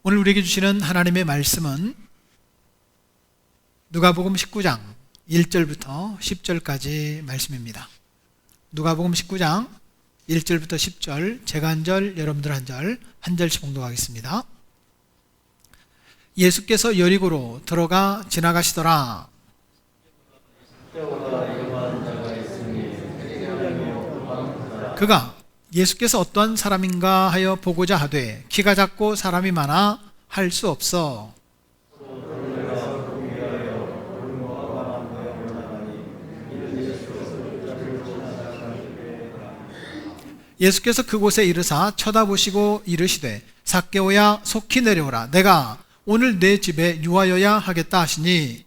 오늘 우리에게 주시는 하나님의 말씀은 누가복음 19장 1절부터 10절까지 말씀입니다. 누가복음 19장 1절부터 10절, 제가 한 절, 여러분들 한 절, 한 절씩 봉독하겠습니다. 예수께서 여리고로 들어가 지나가시더라. 그가 예수께서 어떠한 사람인가 하여 보고자 하되 키가 작고 사람이 많아 할 수 없어. 예수께서 그곳에 이르사 쳐다보시고 이르시되 삭개오야 속히 내려오라. 내가 오늘 내 집에 유하여야 하겠다 하시니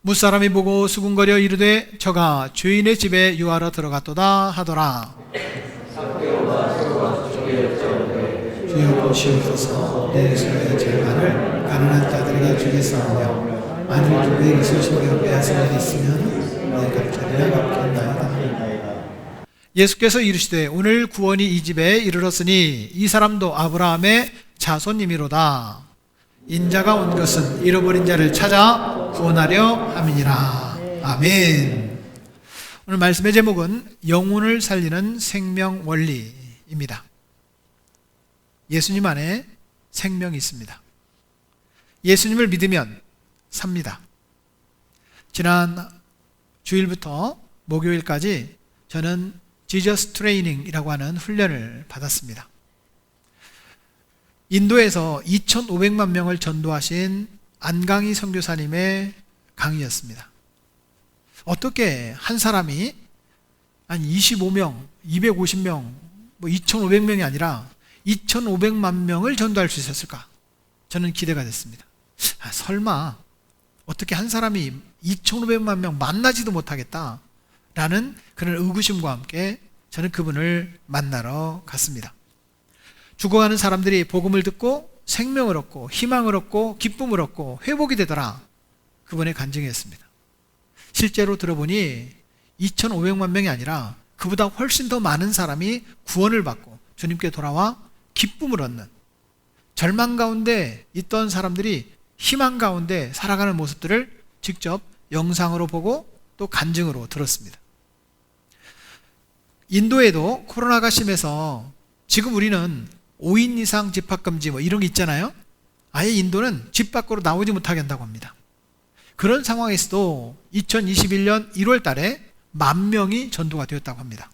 무사람이 보고 수군거려 이르되 저가 주인의 집에 유하러 들어갔도다 하더라. 주여 보시옵소서. 내 손에 절반을 가난한 자들에게 주겠사오며 만일 누구의 이슬 속에 빼앗은 일이 있으면 내 갑절이나 갚겠나이다. 예수께서 이르시되 오늘 구원이 이 집에 이르렀으니 이 사람도 아브라함의 자손님이로다. 인자가 온 것은 잃어버린 자를 찾아 구원하려 함이니라. 아멘. 오늘 말씀의 제목은 영혼을 살리는 생명 원리입니다. 예수님 안에 생명이 있습니다. 예수님을 믿으면 삽니다. 지난 주일부터 목요일까지 저는 지저스 트레이닝이라고 하는 훈련을 받았습니다. 인도에서 2,500만 명을 전도하신 안강희 선교사님의 강의였습니다. 어떻게 한 사람이 한 25명, 250명, 2,500명이 아니라 2,500만 명을 전도할 수 있었을까? 저는 기대가 됐습니다. 설마 어떻게 한 사람이 2,500만 명 만나지도 못하겠다라는 그런 의구심과 함께 저는 그분을 만나러 갔습니다. 죽어가는 사람들이 복음을 듣고 생명을 얻고 희망을 얻고 기쁨을 얻고 회복이 되더라. 그분의 간증이었습니다. 실제로 들어보니 2,500만 명이 아니라 그보다 훨씬 더 많은 사람이 구원을 받고 주님께 돌아와 기쁨을 얻는, 절망 가운데 있던 사람들이 희망 가운데 살아가는 모습들을 직접 영상으로 보고 또 간증으로 들었습니다. 인도에도 코로나가 심해서 지금 우리는 5인 이상 집합금지 이런 게 있잖아요. 아예 인도는 집 밖으로 나오지 못하게 한다고 합니다. 그런 상황에서도 2021년 1월 달에 10,000명이 전도가 되었다고 합니다.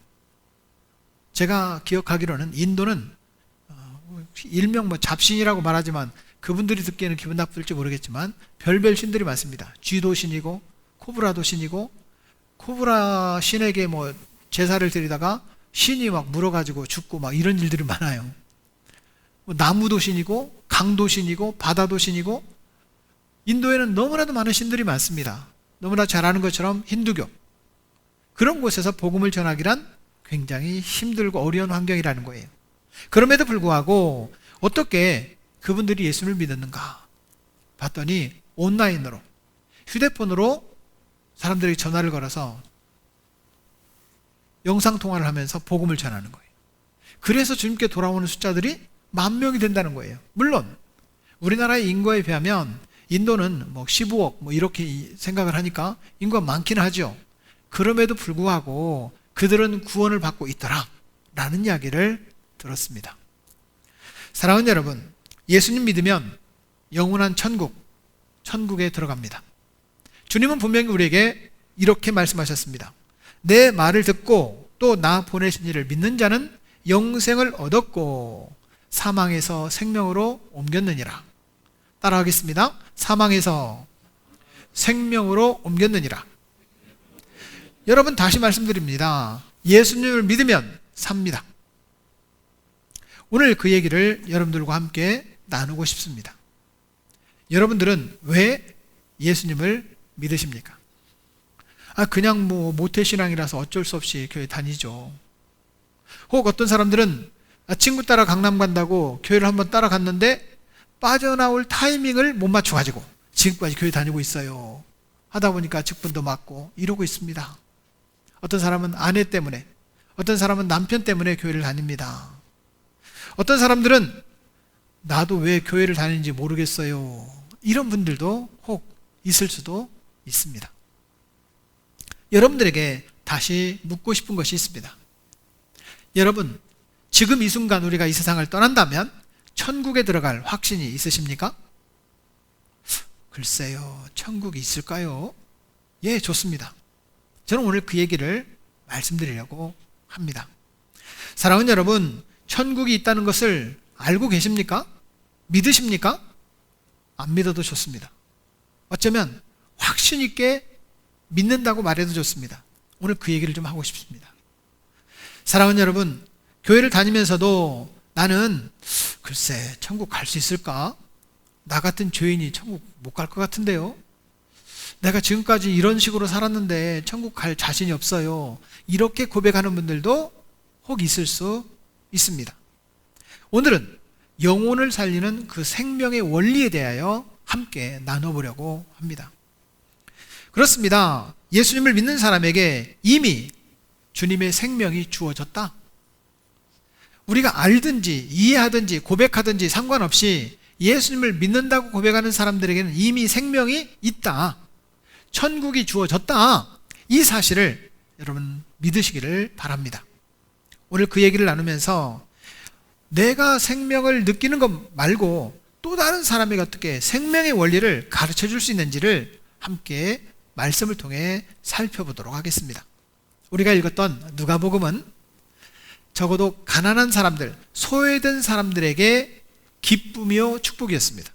제가 기억하기로는 인도는 일명 잡신이라고 말하지만 그분들이 듣기에는 기분 나쁠지 모르겠지만 별별 신들이 많습니다. 쥐도 신이고 코브라도 신이고, 코브라 신에게 제사를 드리다가 신이 막 물어가지고 죽고 이런 일들이 많아요. 나무도 신이고 강도 신이고 바다도 신이고, 인도에는 너무나도 많은 신들이 많습니다. 너무나 잘 아는 것처럼 힌두교, 그런 곳에서 복음을 전하기란 굉장히 힘들고 어려운 환경이라는 거예요. 그럼에도 불구하고 어떻게 그분들이 예수를 믿었는가 봤더니 온라인으로, 휴대폰으로 사람들이 전화를 걸어서 영상통화를 하면서 복음을 전하는 거예요. 그래서 주님께 돌아오는 숫자들이 10,000명이 된다는 거예요. 물론 우리나라의 인구에 비하면 인도는 15억 이렇게 생각을 하니까 인구가 많긴 하죠. 그럼에도 불구하고 그들은 구원을 받고 있더라 라는 이야기를 들었습니다. 사랑하는 여러분, 예수님 믿으면 영원한 천국에 들어갑니다. 주님은 분명히 우리에게 이렇게 말씀하셨습니다. 내 말을 듣고 또 나 보내신 이를 믿는 자는 영생을 얻었고 사망에서 생명으로 옮겼느니라. 따라하겠습니다. 사망에서 생명으로 옮겼느니라. 여러분, 다시 말씀드립니다. 예수님을 믿으면 삽니다. 오늘 그 얘기를 여러분들과 함께 나누고 싶습니다. 여러분들은 왜 예수님을 믿으십니까? 그냥 모태신앙이라서 어쩔 수 없이 교회 다니죠. 혹 어떤 사람들은 친구 따라 강남 간다고 교회를 한번 따라갔는데 빠져나올 타이밍을 못 맞춰가지고 지금까지 교회 다니고 있어요. 하다 보니까 직분도 맞고 이러고 있습니다. 어떤 사람은 아내 때문에, 어떤 사람은 남편 때문에 교회를 다닙니다. 어떤 사람들은 나도 왜 교회를 다니는지 모르겠어요. 이런 분들도 혹 있을 수도 있습니다. 여러분들에게 다시 묻고 싶은 것이 있습니다. 여러분, 지금 이 순간 우리가 이 세상을 떠난다면 천국에 들어갈 확신이 있으십니까? 글쎄요, 천국이 있을까요? 예, 좋습니다. 저는 오늘 그 얘기를 말씀드리려고 합니다. 사랑하는 여러분, 천국이 있다는 것을 알고 계십니까? 믿으십니까? 안 믿어도 좋습니다. 어쩌면 확신 있게 믿는다고 말해도 좋습니다. 오늘 그 얘기를 좀 하고 싶습니다. 사랑하는 여러분, 교회를 다니면서도 나는 글쎄 천국 갈 수 있을까? 나 같은 죄인이 천국 못 갈 것 같은데요. 내가 지금까지 이런 식으로 살았는데 천국 갈 자신이 없어요. 이렇게 고백하는 분들도 혹 있을 수 있습니다. 오늘은 영혼을 살리는 그 생명의 원리에 대하여 함께 나눠보려고 합니다. 그렇습니다. 예수님을 믿는 사람에게 이미 주님의 생명이 주어졌다. 우리가 알든지 이해하든지 고백하든지 상관없이 예수님을 믿는다고 고백하는 사람들에게는 이미 생명이 있다. 천국이 주어졌다. 이 사실을 여러분 믿으시기를 바랍니다. 오늘 그 얘기를 나누면서 내가 생명을 느끼는 것 말고 또 다른 사람에게 어떻게 생명의 원리를 가르쳐 줄 수 있는지를 함께 말씀을 통해 살펴보도록 하겠습니다. 우리가 읽었던 누가복음은 적어도 가난한 사람들, 소외된 사람들에게 기쁨이요 축복이었습니다.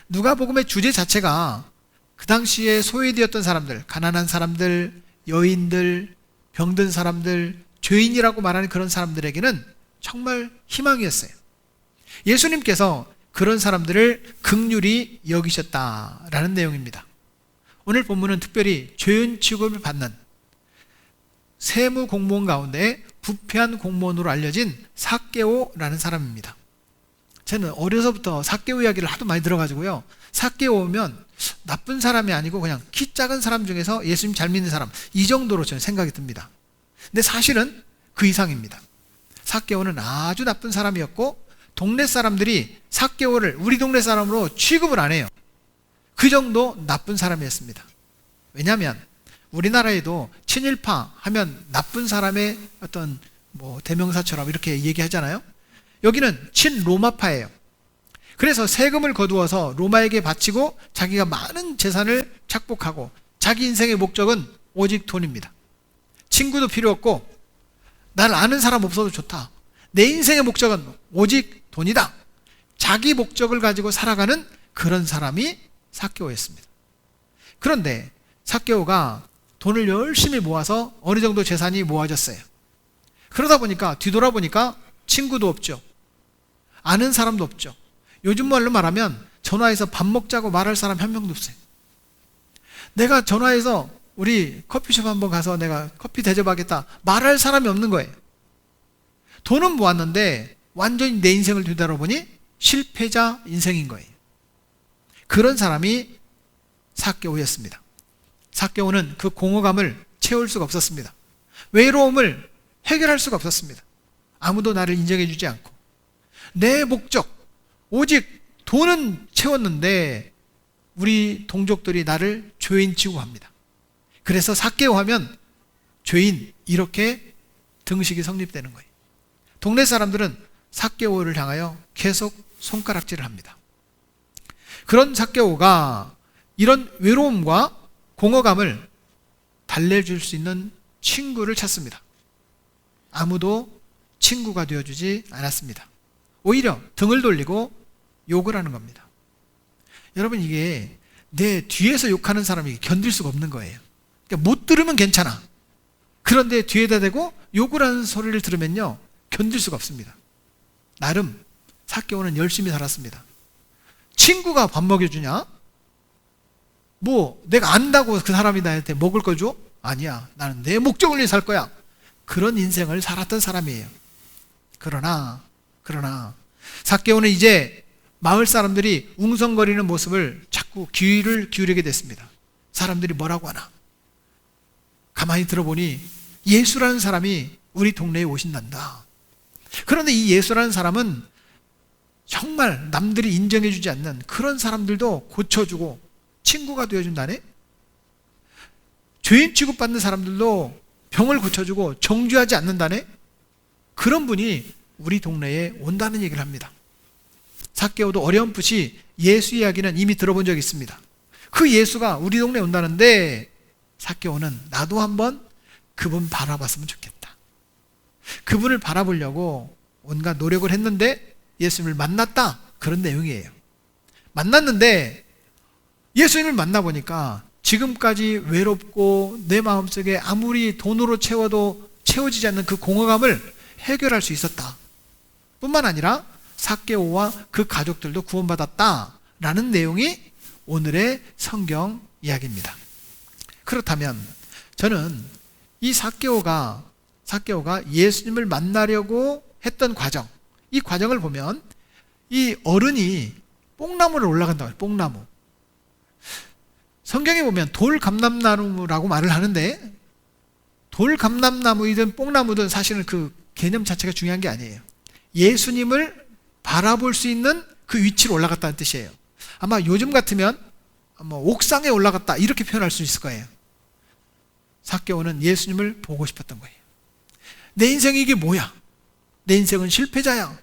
누가복음의 주제 자체가 그 당시에 소외되었던 사람들, 가난한 사람들, 여인들, 병든 사람들, 죄인이라고 말하는 그런 사람들에게는 정말 희망이었어요. 예수님께서 그런 사람들을 긍휼히 여기셨다라는 내용입니다. 오늘 본문은 특별히 죄인 취급을 받는 세무 공무원 가운데 부패한 공무원으로 알려진 삭개오라는 사람입니다. 저는 어려서부터 삭개오 이야기를 하도 많이 들어가지고요. 삭개오면 나쁜 사람이 아니고 그냥 키 작은 사람 중에서 예수님 잘 믿는 사람, 이 정도로 저는 생각이 듭니다. 근데 사실은 그 이상입니다. 삭개오는 아주 나쁜 사람이었고 동네 사람들이 삭개오를 우리 동네 사람으로 취급을 안 해요. 그 정도 나쁜 사람이었습니다. 왜냐하면 우리나라에도 친일파 하면 나쁜 사람의 어떤 대명사처럼 이렇게 얘기하잖아요. 여기는 친로마파예요. 그래서 세금을 거두어서 로마에게 바치고 자기가 많은 재산을 착복하고 자기 인생의 목적은 오직 돈입니다. 친구도 필요 없고 나를 아는 사람 없어도 좋다. 내 인생의 목적은 오직 돈이다. 자기 목적을 가지고 살아가는 그런 사람이 삭개오였습니다. 그런데 삭개오가 돈을 열심히 모아서 어느 정도 재산이 모아졌어요. 그러다 보니까 뒤돌아보니까 친구도 없죠. 아는 사람도 없죠. 요즘 말로 말하면 전화해서 밥 먹자고 말할 사람 한 명도 없어요. 내가 전화해서 우리 커피숍 한번 가서 내가 커피 대접하겠다 말할 사람이 없는 거예요. 돈은 모았는데 완전히 내 인생을 뒤돌아보니 실패자 인생인 거예요. 그런 사람이 삭개오였습니다. 삭개오는 그 공허감을 채울 수가 없었습니다. 외로움을 해결할 수가 없었습니다. 아무도 나를 인정해 주지 않고 내 목적 오직 돈은 채웠는데 우리 동족들이 나를 죄인 취급합니다. 그래서 삭개오 하면 죄인 이렇게 등식이 성립되는 거예요. 동네 사람들은 삭개오를 향하여 계속 손가락질을 합니다. 그런 삭개오가 이런 외로움과 공허감을 달래줄 수 있는 친구를 찾습니다. 아무도 친구가 되어주지 않았습니다. 오히려 등을 돌리고 욕을 하는 겁니다. 여러분, 이게 내 뒤에서 욕하는 사람이 견딜 수가 없는 거예요. 그러니까 못 들으면 괜찮아. 그런데 뒤에다 대고 욕을 하는 소리를 들으면요 견딜 수가 없습니다. 나름 삭개오는 열심히 살았습니다. 친구가 밥 먹여주냐? 내가 안다고 그 사람이 나한테 먹을 거 줘? 아니야. 나는 내 목적을 위해 살 거야. 그런 인생을 살았던 사람이에요. 그러나 삭개오는 이제 마을 사람들이 웅성거리는 모습을 자꾸 귀를 기울이게 됐습니다. 사람들이 뭐라고 하나? 가만히 들어보니 예수라는 사람이 우리 동네에 오신단다. 그런데 이 예수라는 사람은 정말 남들이 인정해주지 않는 그런 사람들도 고쳐주고 친구가 되어준다네. 죄인 취급받는 사람들도 병을 고쳐주고 정죄하지 않는다네. 그런 분이 우리 동네에 온다는 얘기를 합니다. 삭개오도 어렴풋이 예수 이야기는 이미 들어본 적이 있습니다. 그 예수가 우리 동네에 온다는데 삭개오는 나도 한번 그분 바라봤으면 좋겠다. 그분을 바라보려고 온갖 노력을 했는데 예수님을 만났다. 그런 내용이에요. 만났는데 예수님을 만나보니까 지금까지 외롭고 내 마음속에 아무리 돈으로 채워도 채워지지 않는 그 공허감을 해결할 수 있었다. 뿐만 아니라 삭개오와 그 가족들도 구원받았다라는 내용이 오늘의 성경 이야기입니다. 그렇다면 저는 이 삭개오가 예수님을 만나려고 했던 과정, 이 과정을 보면 이 어른이 뽕나무를 올라간다고 해요. 뽕나무. 성경에 보면 돌감람나무라고 말을 하는데 돌감람나무이든 뽕나무든 사실은 그 개념 자체가 중요한 게 아니에요. 예수님을 바라볼 수 있는 그 위치로 올라갔다는 뜻이에요. 아마 요즘 같으면 옥상에 올라갔다 이렇게 표현할 수 있을 거예요. 삭개오는 예수님을 보고 싶었던 거예요. 내 인생이 이게 뭐야? 내 인생은 실패자야.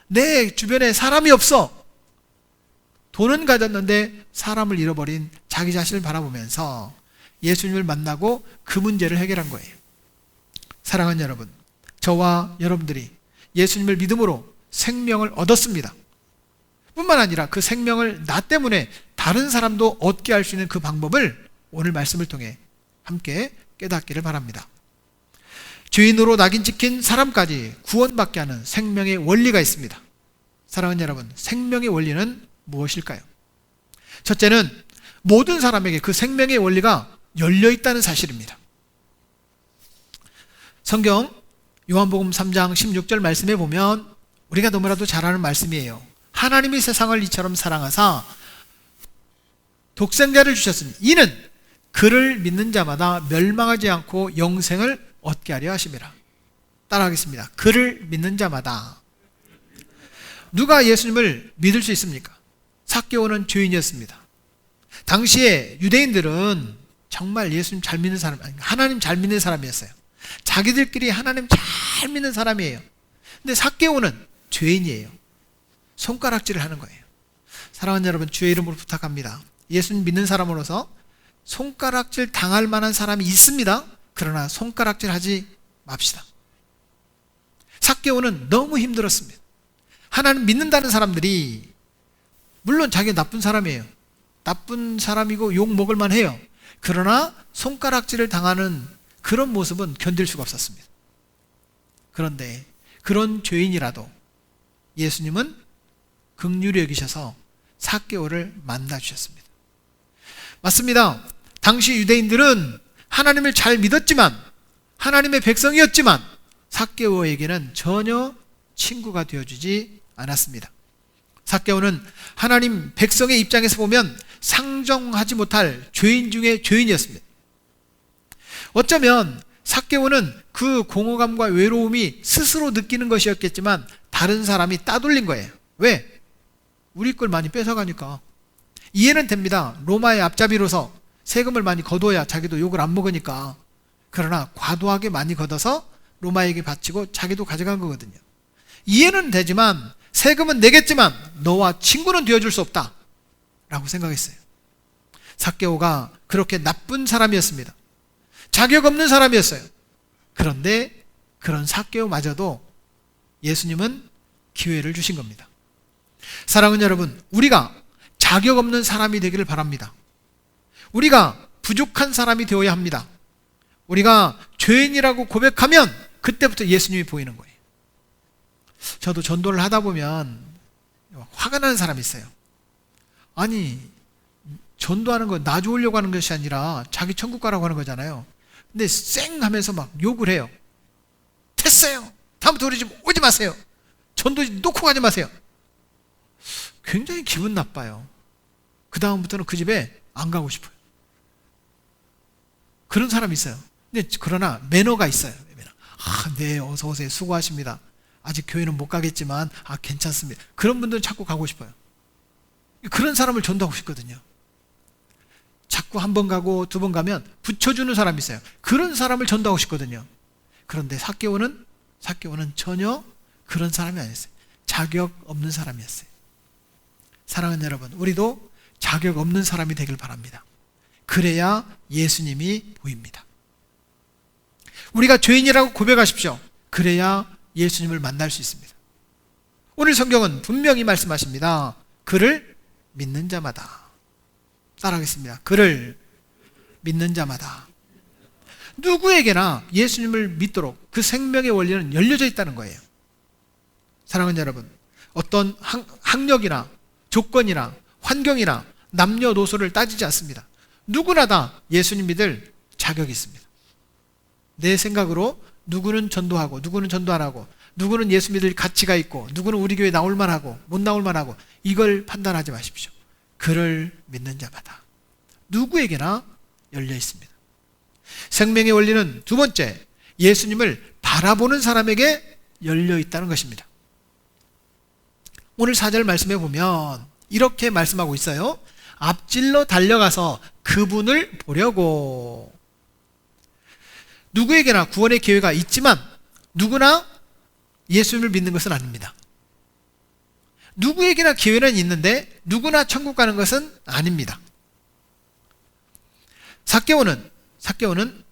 내 주변에 사람이 없어. 돈은 가졌는데 사람을 잃어버린 자기 자신을 바라보면서 예수님을 만나고 그 문제를 해결한 거예요. 사랑하는 여러분, 저와 여러분들이 예수님을 믿음으로 생명을 얻었습니다. 뿐만 아니라 그 생명을 나 때문에 다른 사람도 얻게 할 수 있는 그 방법을 오늘 말씀을 통해 함께 깨닫기를 바랍니다. 죄인으로 낙인 찍힌 사람까지 구원받게 하는 생명의 원리가 있습니다. 사랑하는 여러분, 생명의 원리는 무엇일까요? 첫째는 모든 사람에게 그 생명의 원리가 열려있다는 사실입니다. 성경 요한복음 3장 16절 말씀에 보면 우리가 너무나도 잘 아는 말씀이에요. 하나님이 세상을 이처럼 사랑하사 독생자를 주셨으니 이는 그를 믿는 자마다 멸망하지 않고 영생을 얻게 하려 하심이라. 따라하겠습니다. 그를 믿는 자마다. 누가 예수님을 믿을 수 있습니까? 삭개오는 죄인이었습니다. 당시에 유대인들은 정말 예수님 잘 믿는 사람, 하나님 잘 믿는 사람이었어요. 자기들끼리 하나님 잘 믿는 사람이에요. 근데 삭개오는 죄인이에요. 손가락질을 하는 거예요. 사랑하는 여러분, 주의 이름으로 부탁합니다. 예수님 믿는 사람으로서 손가락질 당할 만한 사람이 있습니다. 그러나 손가락질 하지 맙시다. 삭개오는 너무 힘들었습니다. 하나님 믿는다는 사람들이 물론 자기 나쁜 사람이에요. 나쁜 사람이고 욕 먹을 만해요. 그러나 손가락질을 당하는 그런 모습은 견딜 수가 없었습니다. 그런데 그런 죄인이라도 예수님은 긍휼히 여기셔서 삭개오를 만나주셨습니다. 맞습니다. 당시 유대인들은 하나님을 잘 믿었지만 하나님의 백성이었지만 삭개오에게는 전혀 친구가 되어주지 않았습니다. 삭개오는 하나님 백성의 입장에서 보면 상정하지 못할 죄인 중에 죄인이었습니다. 어쩌면 삭개오는 그 공허감과 외로움이 스스로 느끼는 것이었겠지만 다른 사람이 따돌린 거예요. 왜? 우리 걸 많이 뺏어가니까. 이해는 됩니다. 로마의 앞잡이로서 세금을 많이 거둬야 자기도 욕을 안 먹으니까. 그러나 과도하게 많이 걷어서 로마에게 바치고 자기도 가져간 거거든요. 이해는 되지만 세금은 내겠지만 너와 친구는 되어줄 수 없다 라고 생각했어요. 삭개오가 그렇게 나쁜 사람이었습니다. 자격 없는 사람이었어요. 그런데 그런 삭개오마저도 예수님은 기회를 주신 겁니다. 사랑하는 여러분, 우리가 자격 없는 사람이 되기를 바랍니다. 우리가 부족한 사람이 되어야 합니다. 우리가 죄인이라고 고백하면 그때부터 예수님이 보이는 거예요. 저도 전도를 하다 보면 화가 나는 사람이 있어요. 아니, 전도하는 거 나 좋으려고 하는 것이 아니라 자기 천국 가라고 하는 거잖아요. 근데 쌩 하면서 막 욕을 해요. 됐어요. 다음부터 우리 집 오지 마세요. 전도 놓고 가지 마세요. 굉장히 기분 나빠요. 그 다음부터는 그 집에 안 가고 싶어요. 그런 사람이 있어요. 근데 그러나 매너가 있어요. 네, 어서 오세요. 수고하십니다. 아직 교회는 못 가겠지만 괜찮습니다. 그런 분들은 자꾸 가고 싶어요. 그런 사람을 전도하고 싶거든요. 자꾸 한 번 가고 두 번 가면 붙여주는 사람이 있어요. 그런 사람을 전도하고 싶거든요. 그런데 삭개오는 전혀 그런 사람이 아니었어요. 자격 없는 사람이었어요. 사랑하는 여러분, 우리도 자격 없는 사람이 되길 바랍니다. 그래야 예수님이 보입니다. 우리가 죄인이라고 고백하십시오. 그래야 예수님을 만날 수 있습니다. 오늘 성경은 분명히 말씀하십니다. 그를 믿는 자마다. 따라하겠습니다. 그를 믿는 자마다. 누구에게나 예수님을 믿도록 그 생명의 원리는 열려져 있다는 거예요. 사랑하는 여러분, 어떤 학력이나 조건이나 환경이나 남녀노소를 따지지 않습니다. 누구나 다 예수님 믿을 자격이 있습니다. 내 생각으로 누구는 전도하고 누구는 전도 안 하고 누구는 예수 믿을 가치가 있고 누구는 우리 교회 나올 만하고 못 나올 만하고 이걸 판단하지 마십시오. 그를 믿는 자마다 누구에게나 열려 있습니다. 생명의 원리는 두 번째, 예수님을 바라보는 사람에게 열려 있다는 것입니다. 오늘 4절 말씀해 보면 이렇게 말씀하고 있어요. 앞질러 달려가서 그분을 보려고. 누구에게나 구원의 기회가 있지만 누구나 예수님을 믿는 것은 아닙니다. 누구에게나 기회는 있는데 누구나 천국 가는 것은 아닙니다. 삭개오는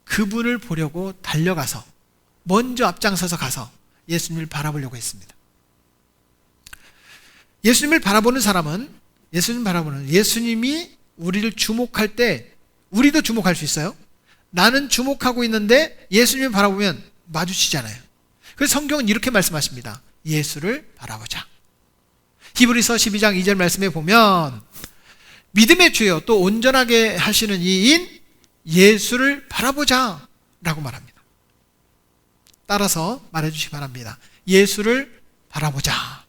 그분을 보려고 달려가서 먼저 앞장서서 가서 예수님을 바라보려고 했습니다. 예수님을 바라보는 사람은 예수님이 우리를 주목할 때 우리도 주목할 수 있어요. 나는 주목하고 있는데 예수님을 바라보면 마주치잖아요. 그래서 성경은 이렇게 말씀하십니다. 예수를 바라보자. 히브리서 12장 2절 말씀에 보면 믿음의 주여 또 온전하게 하시는 이인 예수를 바라보자 라고 말합니다. 따라서 말해주시기 바랍니다. 예수를 바라보자.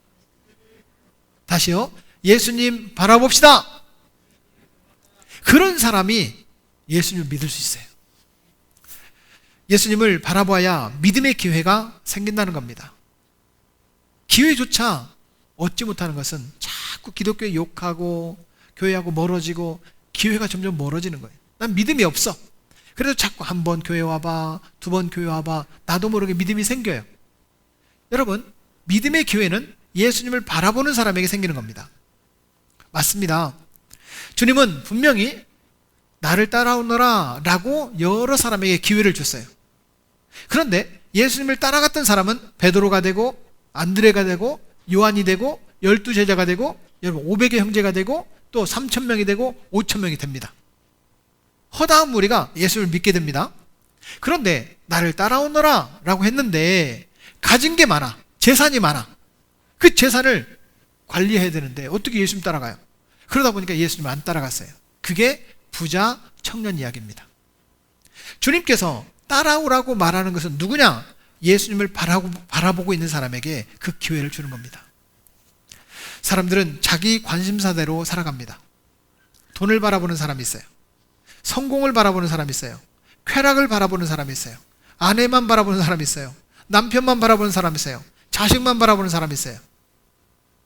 다시요. 예수님 바라봅시다. 그런 사람이 예수님을 믿을 수 있어요. 예수님을 바라봐야 믿음의 기회가 생긴다는 겁니다. 기회조차 얻지 못하는 것은 자꾸 기독교에 욕하고 교회하고 멀어지고 기회가 점점 멀어지는 거예요. 난 믿음이 없어. 그래도 자꾸 한 번 교회 와봐, 두 번 교회 와봐. 나도 모르게 믿음이 생겨요. 여러분, 믿음의 기회는 예수님을 바라보는 사람에게 생기는 겁니다. 맞습니다. 주님은 분명히 나를 따라오너라 라고 여러 사람에게 기회를 줬어요. 그런데 예수님을 따라갔던 사람은 베드로가 되고 안드레가 되고 요한이 되고 12제자가 되고 여러분 500의 형제가 되고 또 3,000명이 되고 5,000명이 됩니다. 허다한 무리가 예수를 믿게 됩니다. 그런데 나를 따라오너라 라고 했는데 가진 게 많아. 재산이 많아. 그 재산을 관리해야 되는데 어떻게 예수님 따라가요? 그러다 보니까 예수님 안 따라갔어요. 그게 부자 청년 이야기입니다. 주님께서 따라오라고 말하는 것은 누구냐? 예수님을 바라보고 있는 사람에게 그 기회를 주는 겁니다. 사람들은 자기 관심사대로 살아갑니다. 돈을 바라보는 사람이 있어요. 성공을 바라보는 사람이 있어요. 쾌락을 바라보는 사람이 있어요. 아내만 바라보는 사람이 있어요. 남편만 바라보는 사람이 있어요. 자식만 바라보는 사람이 있어요.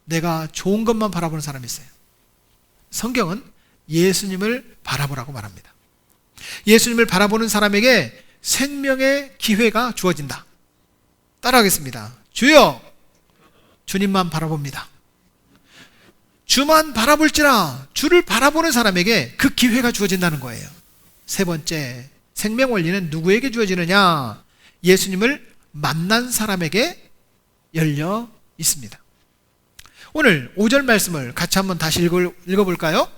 내가 좋은 것만 바라보는 사람이 있어요. 성경은 예수님을 바라보라고 말합니다. 예수님을 바라보는 사람에게 생명의 기회가 주어진다. 따라하겠습니다. 주여, 주님만 바라봅니다. 주만 바라볼지라. 주를 바라보는 사람에게 그 기회가 주어진다는 거예요. 세 번째, 생명 원리는 누구에게 주어지느냐? 예수님을 만난 사람에게 열려 있습니다. 오늘 5절 말씀을 같이 한번 다시 읽어볼까요?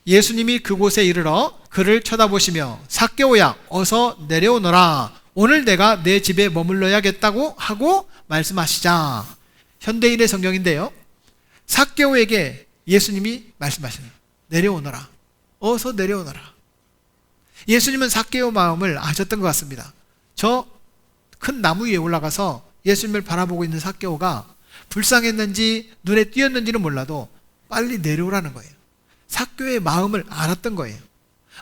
예수님이 그곳에 이르러 그를 쳐다보시며 삭개오야 어서 내려오너라. 오늘 내가 내 집에 머물러야겠다고 하고 말씀하시자. 현대인의 성경인데요. 삭개오에게 예수님이 말씀하시는 내려오너라. 어서 내려오너라. 예수님은 삭개오 마음을 아셨던 것 같습니다. 저 큰 나무 위에 올라가서 예수님을 바라보고 있는 삭개오가 불쌍했는지 눈에 띄었는지는 몰라도 빨리 내려오라는 거예요. 삭개오의 마음을 알았던 거예요.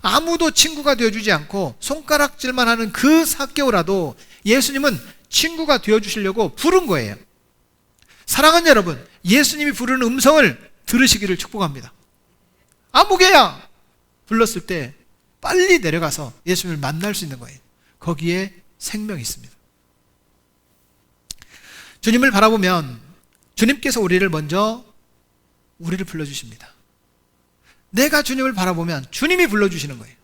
아무도 친구가 되어주지 않고 손가락질만 하는 그 삭개오라도 예수님은 친구가 되어주시려고 부른 거예요. 사랑하는 여러분, 예수님이 부르는 음성을 들으시기를 축복합니다. 아무개야! 불렀을 때 빨리 내려가서 예수님을 만날 수 있는 거예요. 거기에 생명이 있습니다. 주님을 바라보면 주님께서 우리를 불러주십니다. 내가 주님을 바라보면 주님이 불러주시는 거예요.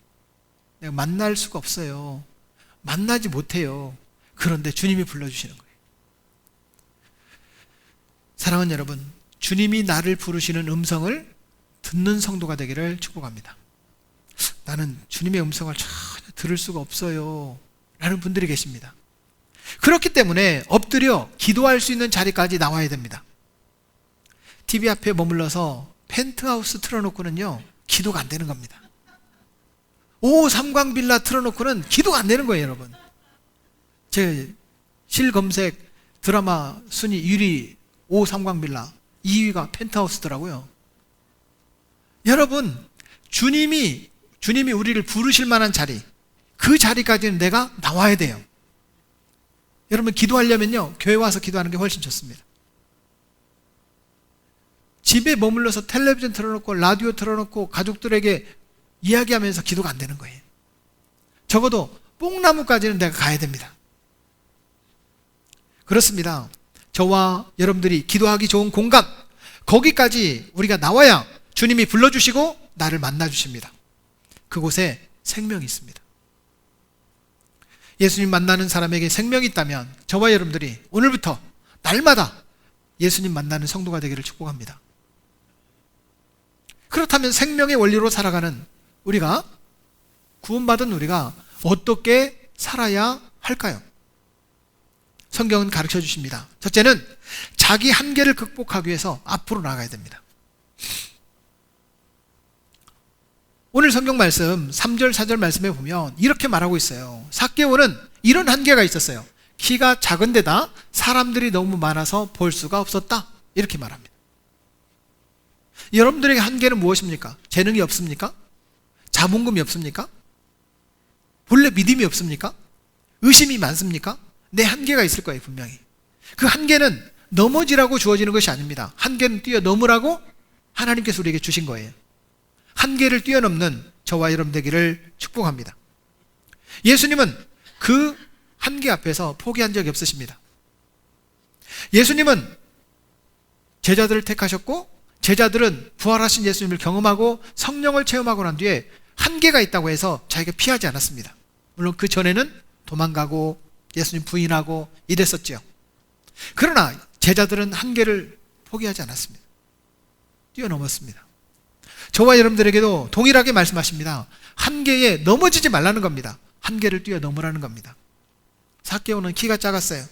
내가 만날 수가 없어요. 만나지 못해요. 그런데 주님이 불러주시는 거예요. 사랑하는 여러분, 주님이 나를 부르시는 음성을 듣는 성도가 되기를 축복합니다. 나는 주님의 음성을 전혀 들을 수가 없어요 라는 분들이 계십니다. 그렇기 때문에 엎드려 기도할 수 있는 자리까지 나와야 됩니다. TV 앞에 머물러서 펜트하우스 틀어놓고는요 기도가 안 되는 겁니다. 5호 삼광빌라 틀어놓고는 기도가 안 되는 거예요. 여러분, 제 실검색 드라마 순위 1위 5호 삼광빌라, 2위가 펜트하우스더라고요. 여러분, 주님이 우리를 부르실 만한 자리, 그 자리까지는 내가 나와야 돼요. 여러분, 기도하려면요 교회 와서 기도하는 게 훨씬 좋습니다. 집에 머물러서 텔레비전 틀어놓고 라디오 틀어놓고 가족들에게 이야기하면서 기도가 안 되는 거예요. 적어도 뽕나무까지는 내가 가야 됩니다. 그렇습니다. 저와 여러분들이 기도하기 좋은 공간, 거기까지 우리가 나와야 주님이 불러주시고 나를 만나주십니다. 그곳에 생명이 있습니다. 예수님 만나는 사람에게 생명이 있다면 저와 여러분들이 오늘부터 날마다 예수님 만나는 성도가 되기를 축복합니다. 그렇다면 생명의 원리로 살아가는 우리가, 구원받은 우리가 어떻게 살아야 할까요? 성경은 가르쳐 주십니다. 첫째는 자기 한계를 극복하기 위해서 앞으로 나가야 됩니다. 오늘 성경 말씀 3절 4절 말씀에 보면 이렇게 말하고 있어요. 삭개오는 이런 한계가 있었어요. 키가 작은 데다 사람들이 너무 많아서 볼 수가 없었다, 이렇게 말합니다. 여러분들에게 한계는 무엇입니까? 재능이 없습니까? 자본금이 없습니까? 본래 믿음이 없습니까? 의심이 많습니까? 내 한계가 있을 거예요, 분명히. 그 한계는 넘어지라고 주어지는 것이 아닙니다. 한계는 뛰어넘으라고 하나님께서 우리에게 주신 거예요. 한계를 뛰어넘는 저와 여러분 되기를 축복합니다. 예수님은 그 한계 앞에서 포기한 적이 없으십니다. 예수님은 제자들을 택하셨고, 제자들은 부활하신 예수님을 경험하고 성령을 체험하고 난 뒤에 한계가 있다고 해서 자기가 피하지 않았습니다. 물론 그 전에는 도망가고 예수님 부인하고 이랬었죠. 그러나 제자들은 한계를 포기하지 않았습니다. 뛰어넘었습니다. 저와 여러분들에게도 동일하게 말씀하십니다. 한계에 넘어지지 말라는 겁니다. 한계를 뛰어넘으라는 겁니다. 삭개오는 키가 작았어요.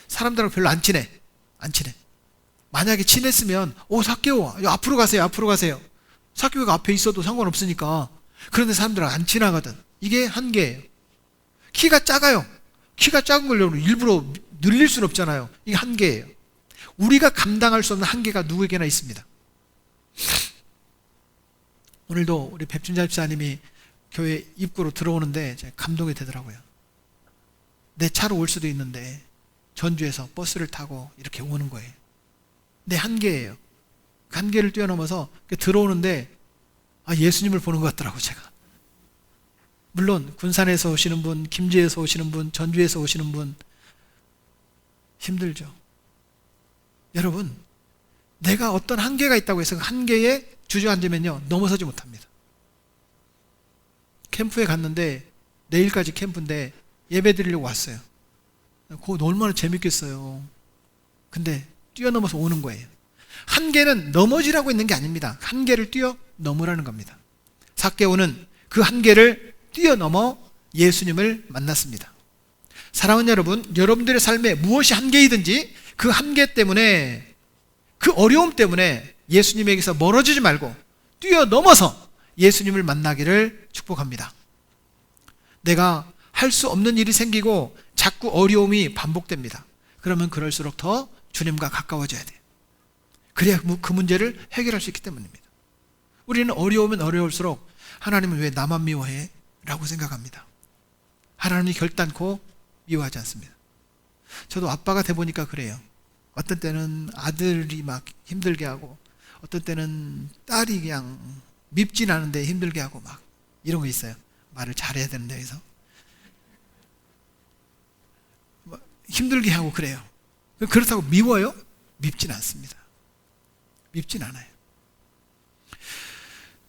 사람들하고 별로 안 친해. 만약에 친했으면 삭개오 앞으로 가세요. 삭개오가 앞에 있어도 상관없으니까. 그런데 사람들은 안 친하거든. 이게 한계예요. 키가 작아요. 키가 작은 걸 일부러 늘릴 수는 없잖아요. 이게 한계예요. 우리가 감당할 수 없는 한계가 누구에게나 있습니다. 오늘도 우리 백준자 집사님이 교회 입구로 들어오는데 감동이 되더라고요. 내 차로 올 수도 있는데 전주에서 버스를 타고 이렇게 오는 거예요. 내 한계예요. 그 한계를 뛰어넘어서 들어오는데 예수님을 보는 것 같더라고요, 제가. 물론 군산에서 오시는 분, 김제에서 오시는 분, 전주에서 오시는 분 힘들죠. 여러분, 내가 어떤 한계가 있다고 해서 그 한계에 주저앉으면요 넘어서지 못합니다. 캠프에 갔는데 내일까지 캠프인데 예배 드리려고 왔어요. 그거 얼마나 재밌겠어요. 근데 뛰어넘어서 오는 거예요. 한계는 넘어지라고 있는 게 아닙니다. 한계를 뛰어넘으라는 겁니다. 삭개오는 그 한계를 뛰어넘어 예수님을 만났습니다. 사랑하는 여러분, 여러분들의 삶에 무엇이 한계이든지 그 한계 때문에, 그 어려움 때문에 예수님에게서 멀어지지 말고 뛰어넘어서 예수님을 만나기를 축복합니다. 내가 할 수 없는 일이 생기고 자꾸 어려움이 반복됩니다. 그러면 그럴수록 더 주님과 가까워져야 돼요. 그래야 그 문제를 해결할 수 있기 때문입니다. 우리는 어려우면 어려울수록 하나님은 왜 나만 미워해? 라고 생각합니다. 하나님이 결단코 미워하지 않습니다. 저도 아빠가 돼 보니까 그래요. 어떤 때는 아들이 막 힘들게 하고, 어떤 때는 딸이 그냥 밉진 않은데 힘들게 하고 막 이런 거 있어요. 말을 잘해야 되는데 그래서 힘들게 하고 그래요. 그렇다고 미워요? 밉진 않습니다. 밉진 않아요.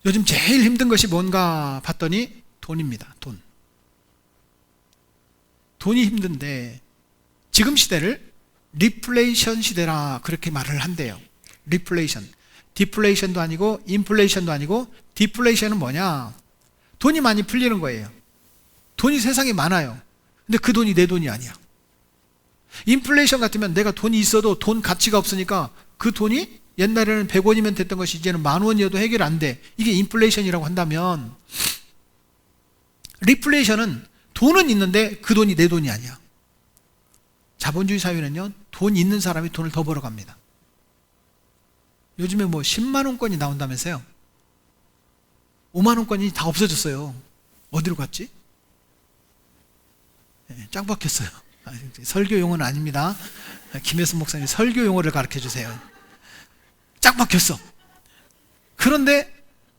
요즘 제일 힘든 것이 뭔가 봤더니 돈입니다. 돈. 돈이 힘든데 지금 시대를 리플레이션 시대라 그렇게 말을 한대요. 리플레이션. 디플레이션도 아니고 인플레이션도 아니고 디플레이션은 뭐냐? 돈이 많이 풀리는 거예요. 돈이 세상에 많아요. 근데 그 돈이 내 돈이 아니야. 인플레이션 같으면 내가 돈이 있어도 돈 가치가 없으니까 그 돈이 옛날에는 100원이면 됐던 것이 이제는 10,000원이어도 해결 안 돼. 이게 인플레이션이라고 한다면, 리플레이션은 돈은 있는데 그 돈이 내 돈이 아니야. 자본주의 사회는요, 돈 있는 사람이 돈을 더 벌어갑니다. 요즘에 뭐 10만원권이 나온다면서요. 5만원권이 다 없어졌어요. 어디로 갔지? 짱 박혔어요. 설교 용어는 아닙니다. 김혜순 목사님 설교 용어를 가르쳐 주세요. 짱 박혔어. 그런데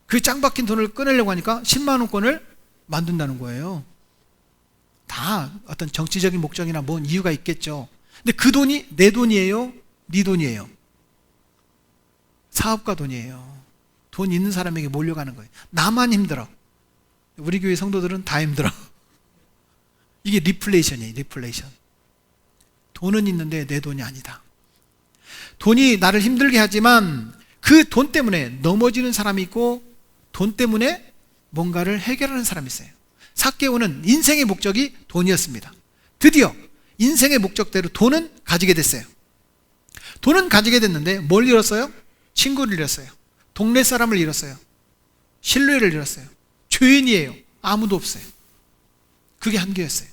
그 짱 박힌 돈을 꺼내려고 하니까 10만원권을 만든다는 거예요. 다 어떤 정치적인 목적이나 뭔 이유가 있겠죠. 근데 그 돈이 내 돈이에요? 네 돈이에요? 사업가 돈이에요. 돈 있는 사람에게 몰려가는 거예요. 나만 힘들어. 우리 교회 성도들은 다 힘들어. 이게 리플레이션이에요. 리플레이션. 돈은 있는데 내 돈이 아니다. 돈이 나를 힘들게 하지만 그 돈 때문에 넘어지는 사람이 있고 돈 때문에 뭔가를 해결하는 사람이 있어요. 삭개오는 인생의 목적이 돈이었습니다. 드디어 인생의 목적대로 돈은 가지게 됐어요. 돈은 가지게 됐는데 뭘 잃었어요? 친구를 잃었어요. 동네 사람을 잃었어요. 신뢰를 잃었어요. 죄인이에요. 아무도 없어요. 그게 한계였어요.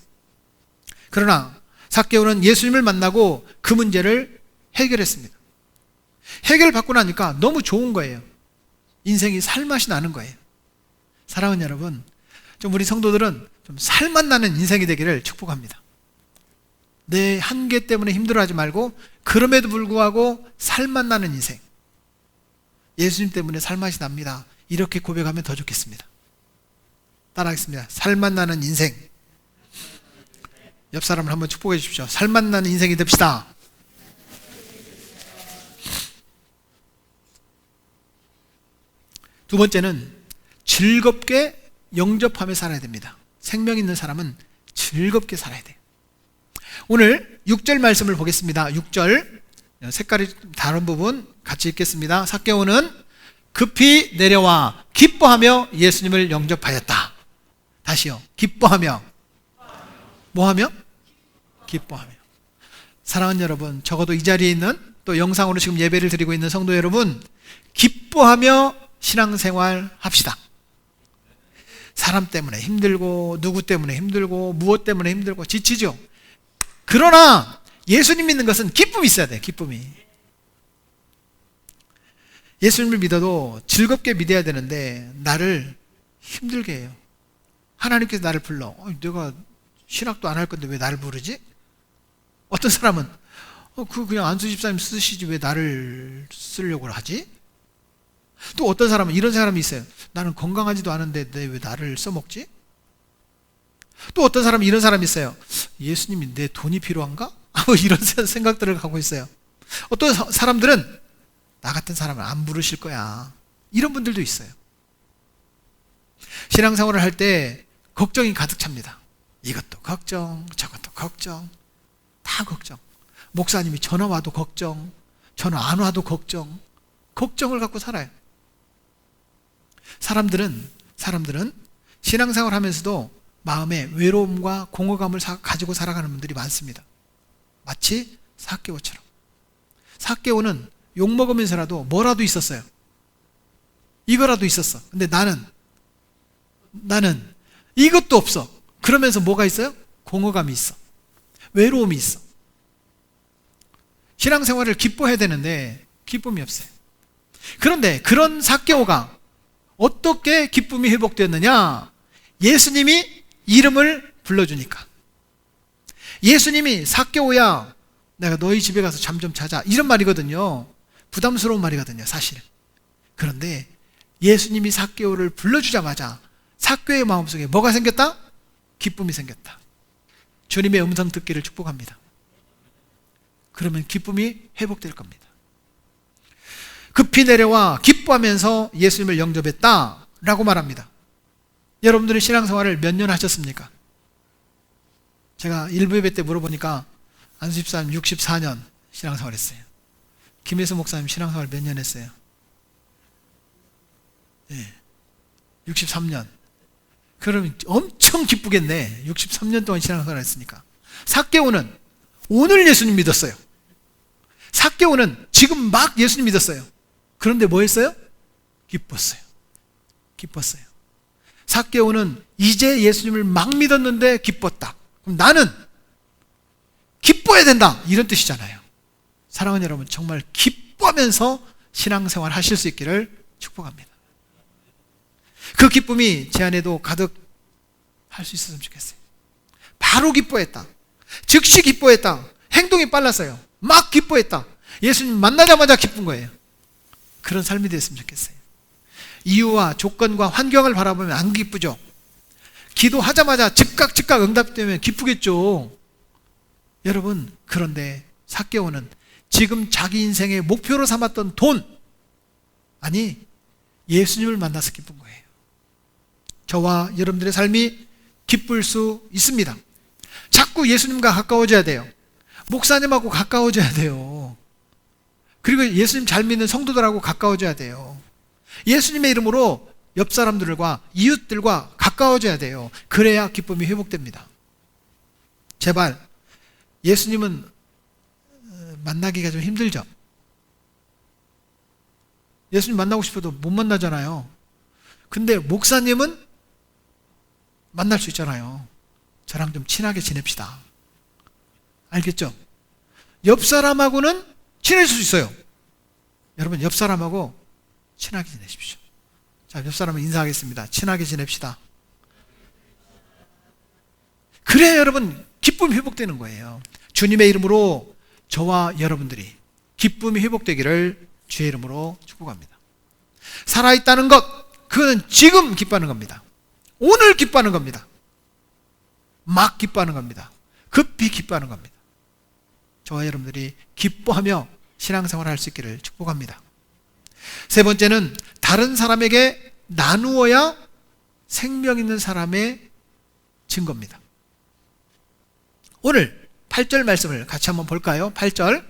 그러나 삭개오는 예수님을 만나고 그 문제를 해결했습니다. 해결받고 나니까 너무 좋은 거예요. 인생이 살맛이 나는 거예요. 사랑하는 여러분, 좀 우리 성도들은 좀 살맛 나는 인생이 되기를 축복합니다. 내 한계 때문에 힘들어하지 말고 그럼에도 불구하고 살맛 나는 인생. 예수님 때문에 살맛이 납니다. 이렇게 고백하면 더 좋겠습니다. 따라하겠습니다. 살맛 나는 인생. 옆 사람을 한번 축복해 주십시오. 살맛 나는 인생이 됩시다. 두 번째는 즐겁게 영접하며 살아야 됩니다. 생명 있는 사람은 즐겁게 살아야 돼요. 오늘 6절 말씀을 보겠습니다. 6절 색깔이 다른 부분 같이 읽겠습니다. 삭개오는 급히 내려와 기뻐하며 예수님을 영접하였다. 다시요. 기뻐하며. 뭐하며? 기뻐하며. 사랑하는 여러분, 적어도 이 자리에 있는 또 영상으로 지금 예배를 드리고 있는 성도 여러분, 기뻐하며 신앙생활 합시다. 사람 때문에 힘들고 누구 때문에 힘들고 무엇 때문에 힘들고 지치죠. 그러나 예수님 믿는 것은 기쁨이 있어야 돼요. 기쁨이. 예수님을 믿어도 즐겁게 믿어야 되는데 나를 힘들게 해요. 하나님께서 나를 불러. 내가 신학도 안 할 건데 왜 나를 부르지? 어떤 사람은 그냥 안수 집사님 쓰시지 왜 나를 쓰려고 하지? 또 어떤 사람은 이런 사람이 있어요. 나는 건강하지도 않은데 왜 나를 써먹지? 또 어떤 사람은 이런 사람이 있어요. 예수님이 내 돈이 필요한가? 이런 생각들을 갖고 있어요. 어떤 사람들은 나 같은 사람을 안 부르실 거야. 이런 분들도 있어요. 신앙생활을 할 때 걱정이 가득 찹니다. 이것도 걱정, 저것도 걱정, 다 걱정. 목사님이 전화 와도 걱정, 전화 안 와도 걱정, 걱정을 갖고 살아요. 사람들은 신앙생활 하면서도 마음에 외로움과 공허감을 가지고 살아가는 분들이 많습니다. 마치 삭개오처럼. 삭개오는 욕먹으면서라도 뭐라도 있었어요. 이거라도 있었어. 근데 나는 이것도 없어. 그러면서 뭐가 있어요? 공허감이 있어. 외로움이 있어. 신앙생활을 기뻐해야 되는데 기쁨이 없어요. 그런데 그런 삭개오가 어떻게 기쁨이 회복되었느냐? 예수님이 이름을 불러주니까. 예수님이 삭개오야 내가 너희 집에 가서 잠 좀 자자 이런 말이거든요. 부담스러운 말이거든요, 사실. 그런데 예수님이 삭개오를 불러주자마자 삭개오의 마음속에 뭐가 생겼다? 기쁨이 생겼다. 주님의 음성 듣기를 축복합니다. 그러면 기쁨이 회복될 겁니다. 급히 내려와 기뻐하면서 예수님을 영접했다 라고 말합니다. 여러분들이 신앙생활을 몇 년 하셨습니까? 제가 일부 예배 때 물어보니까 안수 집사님 64년 신앙생활 했어요. 김혜수 목사님 신앙생활 몇 년 했어요? 네, 63년. 그러면 엄청 기쁘겠네. 63년 동안 신앙생활 했으니까. 삭개오는 오늘 예수님 믿었어요. 삭개오는 지금 막 예수님 믿었어요. 그런데 뭐 했어요? 기뻤어요. 기뻤어요. 삭개오는 이제 예수님을 막 믿었는데 기뻤다. 그럼 나는 기뻐야 된다. 이런 뜻이잖아요. 사랑하는 여러분, 정말 기뻐하면서 신앙생활 하실 수 있기를 축복합니다. 그 기쁨이 제 안에도 가득 할 수 있었으면 좋겠어요. 바로 기뻐했다. 즉시 기뻐했다. 행동이 빨랐어요. 막 기뻐했다. 예수님 만나자마자 기쁜 거예요. 그런 삶이 됐으면 좋겠어요. 이유와 조건과 환경을 바라보면 안 기쁘죠. 기도하자마자 즉각 응답되면 기쁘겠죠. 여러분, 그런데 삭개오는 지금 자기 인생의 목표로 삼았던 돈, 아니 예수님을 만나서 기쁜 거예요. 저와 여러분들의 삶이 기쁠 수 있습니다. 자꾸 예수님과 가까워져야 돼요. 목사님하고 가까워져야 돼요. 그리고 예수님 잘 믿는 성도들하고 가까워져야 돼요. 예수님의 이름으로 옆 사람들과 이웃들과 가까워져야 돼요. 그래야 기쁨이 회복됩니다. 제발 예수님은 만나기가 좀 힘들죠. 예수님 만나고 싶어도 못 만나잖아요. 근데 목사님은 만날 수 있잖아요. 저랑 좀 친하게 지냅시다. 알겠죠? 옆 사람하고는 친해질 수 있어요. 여러분, 옆 사람하고 친하게 지내십시오. 자, 옆 사람은 인사하겠습니다. 친하게 지냅시다. 그래야 여러분 기쁨이 회복되는 거예요. 주님의 이름으로 저와 여러분들이 기쁨이 회복되기를 주의 이름으로 축복합니다. 살아있다는 것, 그거는 지금 기뻐하는 겁니다. 오늘 기뻐하는 겁니다. 막 기뻐하는 겁니다. 급히 기뻐하는 겁니다. 저와 여러분들이 기뻐하며 신앙생활을 할 수 있기를 축복합니다. 세 번째는 다른 사람에게 나누어야 생명 있는 사람의 증거입니다. 오늘 8절 말씀을 같이 한번 볼까요? 8절.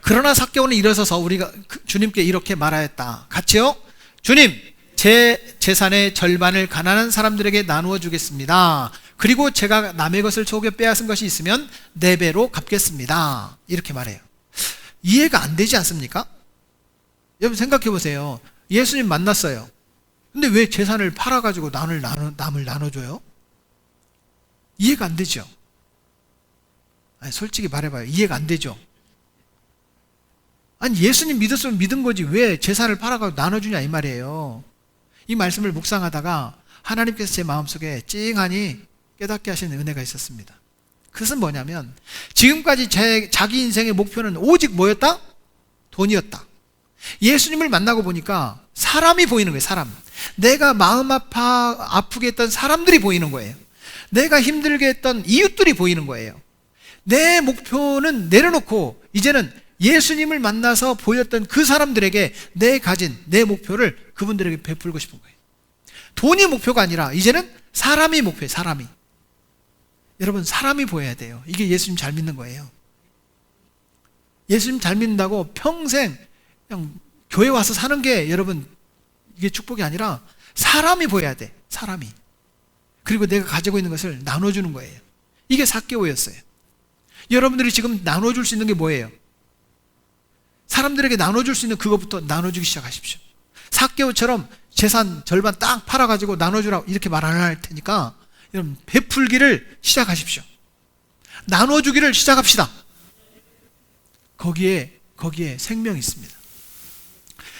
그러나 삭개오는 일어서서 우리가 주님께 이렇게 말하였다. 같이요. 주님, 제 재산의 절반을 가난한 사람들에게 나누어 주겠습니다. 그리고 제가 남의 것을 속여 빼앗은 것이 있으면 4배로 갚겠습니다. 이렇게 말해요. 이해가 안 되지 않습니까? 여러분 생각해 보세요. 예수님 만났어요. 근데 왜 재산을 팔아가지고 남을 나눠줘요? 이해가 안 되죠. 아니, 솔직히 말해봐요. 이해가 안 되죠. 아니, 예수님 믿었으면 믿은 거지 왜 재산을 팔아가지고 나눠주냐 이 말이에요. 이 말씀을 묵상하다가 하나님께서 제 마음속에 찡하니 깨닫게 하시는 은혜가 있었습니다. 그것은 뭐냐면 지금까지 자기 인생의 목표는 오직 뭐였다? 돈이었다. 예수님을 만나고 보니까 사람이 보이는 거예요. 사람. 내가 마음 아프게 했던 사람들이 보이는 거예요. 내가 힘들게 했던 이웃들이 보이는 거예요. 내 목표는 내려놓고 이제는 예수님을 만나서 보였던 그 사람들에게 내 목표를 그분들에게 베풀고 싶은 거예요. 돈이 목표가 아니라 이제는 사람이 목표예요. 사람이. 여러분, 사람이 보여야 돼요. 이게 예수님 잘 믿는 거예요. 예수님 잘 믿는다고 평생 그냥 교회 와서 사는 게 여러분 이게 축복이 아니라 사람이 보여야 돼. 사람이. 그리고 내가 가지고 있는 것을 나눠주는 거예요. 이게 삭개오였어요. 여러분들이 지금 나눠줄 수 있는 게 뭐예요? 사람들에게 나눠줄 수 있는 그것부터 나눠주기 시작하십시오. 삭개오처럼 재산 절반 딱 팔아가지고 나눠주라고 이렇게 말 안 할 테니까 여러분 베풀기를 시작하십시오. 나눠주기를 시작합시다. 거기에 생명이 있습니다.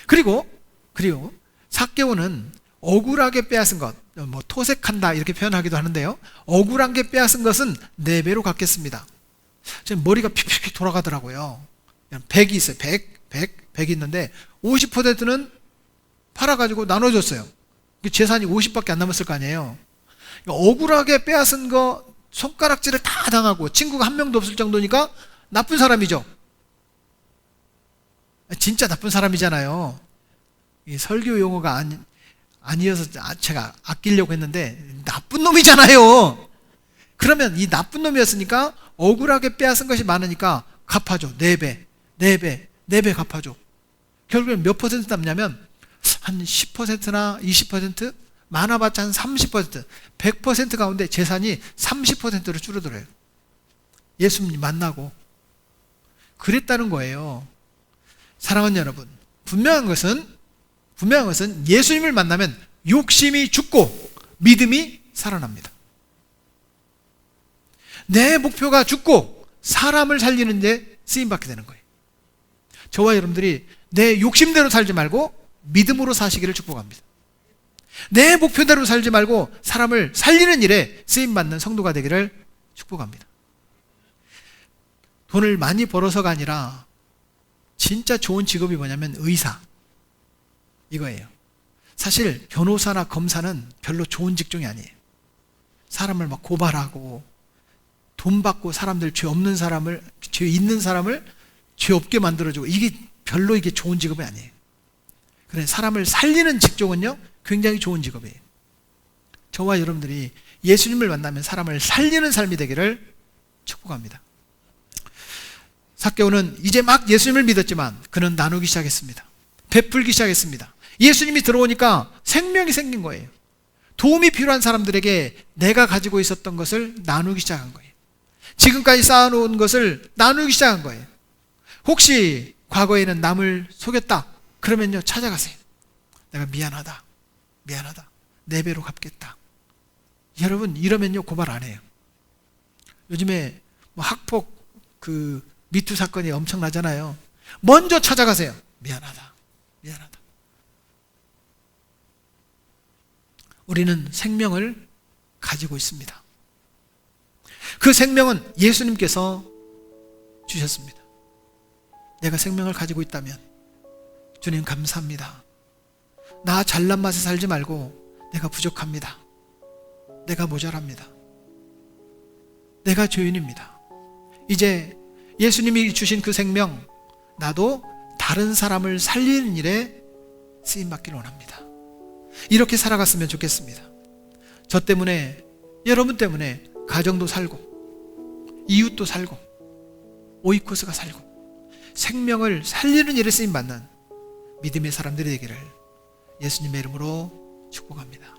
그리고 삭개오는 억울하게 빼앗은 것, 뭐 토색한다 이렇게 표현하기도 하는데요. 억울하게 빼앗은 것은 4배로 갚겠습니다. 지금 머리가 픽픽 돌아가더라고요. 100이 있어요. 100이 있는데 50%는 팔아가지고 나눠줬어요. 재산이 50밖에 안 남았을 거 아니에요. 억울하게 빼앗은 거 손가락질을 다 당하고 친구가 한 명도 없을 정도니까 나쁜 사람이죠. 진짜 나쁜 사람이잖아요. 이 설교 용어가 아니어서 제가 아끼려고 했는데 나쁜 놈이잖아요. 그러면 이 나쁜 놈이었으니까 억울하게 빼앗은 것이 많으니까 갚아줘. 4배 갚아줘. 결국엔 몇 퍼센트 남냐면 한 10%나 20%? 많아봤자 한 30%, 100% 가운데 재산이 30%로 줄어들어요. 예수님 만나고 그랬다는 거예요. 사랑하는 여러분, 분명한 것은 예수님을 만나면 욕심이 죽고 믿음이 살아납니다. 내 목표가 죽고 사람을 살리는 데 쓰임받게 되는 거예요. 저와 여러분들이 내 욕심대로 살지 말고 믿음으로 사시기를 축복합니다. 내 목표대로 살지 말고 사람을 살리는 일에 쓰임받는 성도가 되기를 축복합니다. 돈을 많이 벌어서가 아니라 진짜 좋은 직업이 뭐냐면 의사, 이거예요. 사실 변호사나 검사는 별로 좋은 직종이 아니에요. 사람을 막 고발하고 돈 받고 사람들 죄 없는 사람을, 죄 있는 사람을 죄 없게 만들어주고, 이게 별로 좋은 직업이 아니에요. 그래, 사람을 살리는 직종은요 굉장히 좋은 직업이에요. 저와 여러분들이 예수님을 만나면 사람을 살리는 삶이 되기를 축복합니다. 삭개오는 이제 막 예수님을 믿었지만 그는 나누기 시작했습니다. 베풀기 시작했습니다. 예수님이 들어오니까 생명이 생긴 거예요. 도움이 필요한 사람들에게 내가 가지고 있었던 것을 나누기 시작한 거예요. 지금까지 쌓아놓은 것을 나누기 시작한 거예요. 혹시 과거에는 남을 속였다 그러면요, 찾아가세요. 내가 미안하다 4배로 갚겠다. 여러분, 이러면요 고발 안 해요. 요즘에 뭐 학폭 미투 사건이 엄청나잖아요. 먼저 찾아가세요. 미안하다. 우리는 생명을 가지고 있습니다. 그 생명은 예수님께서 주셨습니다. 내가 생명을 가지고 있다면 주님 감사합니다. 나 잘난 맛에 살지 말고 내가 부족합니다. 내가 모자랍니다. 내가 죄인입니다. 이제 예수님이 주신 그 생명, 나도 다른 사람을 살리는 일에 쓰임받기를 원합니다. 이렇게 살아갔으면 좋겠습니다. 저 때문에, 여러분 때문에 가정도 살고 이웃도 살고 오이코스가 살고 생명을 살리는 일에 쓰임받는 믿음의 사람들이 되기를 예수님의 이름으로 축복합니다.